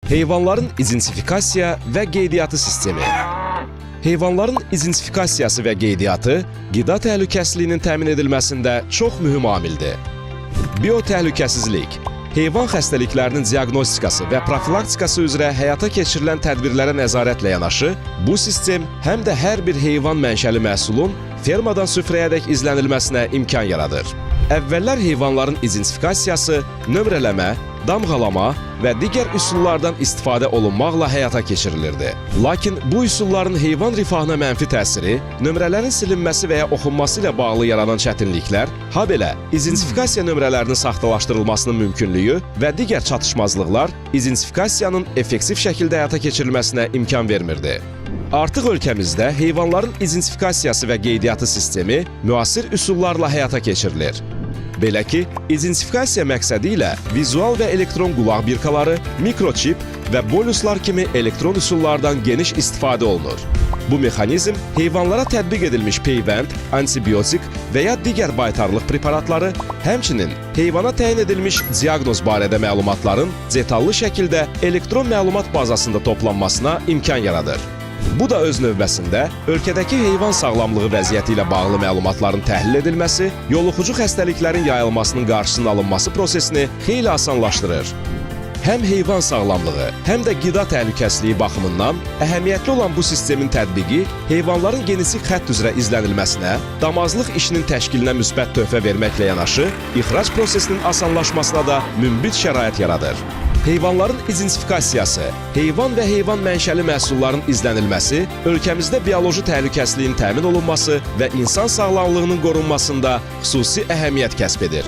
Heyvanların identifikasiya və qeydiyyatı sistemi. Heyvanların identifikasiyası və qeydiyyatı qida təhlükəsizliyinin təmin edilməsində çox mühüm amildir. Biotəhlükəsizlik, heyvan xəstəliklərinin diaqnostikası və profilaktikası üzrə həyata keçirilən tədbirlərə nəzarətlə yanaşı, bu sistem həm də hər bir heyvan mənşəli məhsulun fermadan süfrəyədək izlənilməsinə imkan yaradır. Əvvəllər heyvanların identifikasiyası, nömrələmə, damğalama və digər üsullardan istifadə olunmaqla həyata keçirilirdi. Lakin bu üsulların heyvan rifahına mənfi təsiri, nömrələrin silinməsi və ya oxunması ilə bağlı yaranan çətinliklər, habelə identifikasiya nömrələrinin saxtalaşdırılmasının mümkünlüyü və digər çatışmazlıqlar identifikasiyanın effektiv şəkildə həyata keçirilməsinə imkan vermirdi. Artıq ölkəmizdə heyvanların identifikasiyası və qeydiyyatı sistemi müasir üsullarla həyata keçirilir. Belə ki, identifikasiya məqsədi ilə vizual və elektron qulaq birkaları, mikroçip və boluslar kimi elektron üsullardan geniş istifadə olunur. Bu mexanizm heyvanlara tətbiq edilmiş peyvənd, antibiotik və ya digər baytarlıq preparatları, həmçinin heyvana təyin edilmiş diaqnoz barədə məlumatların detallı şəkildə elektron məlumat bazasında toplanmasına imkan yaradır. Bu da öz növbəsində ölkədəki heyvan sağlamlığı vəziyyəti ilə bağlı məlumatların təhlil edilməsi, yoluxucu xəstəliklərin yayılmasının qarşısının alınması prosesini xeyli asanlaşdırır. Həm heyvan sağlamlığı, həm də qida təhlükəsizliyi baxımından əhəmiyyətli olan bu sistemin tətbiqi heyvanların genetik xətt üzrə izlənilməsinə, damazlıq işinin təşkilinə müsbət töhfə verməklə yanaşı, ixrac prosesinin asanlaşmasına da münbit şərait yaradır. Heyvanların identifikasiyası, heyvan və heyvan mənşəli məhsulların izlənilməsi, ölkəmizdə bioloji təhlükəsizliyin təmin olunması və insan sağlamlığının qorunmasında xüsusi əhəmiyyət kəsb edir.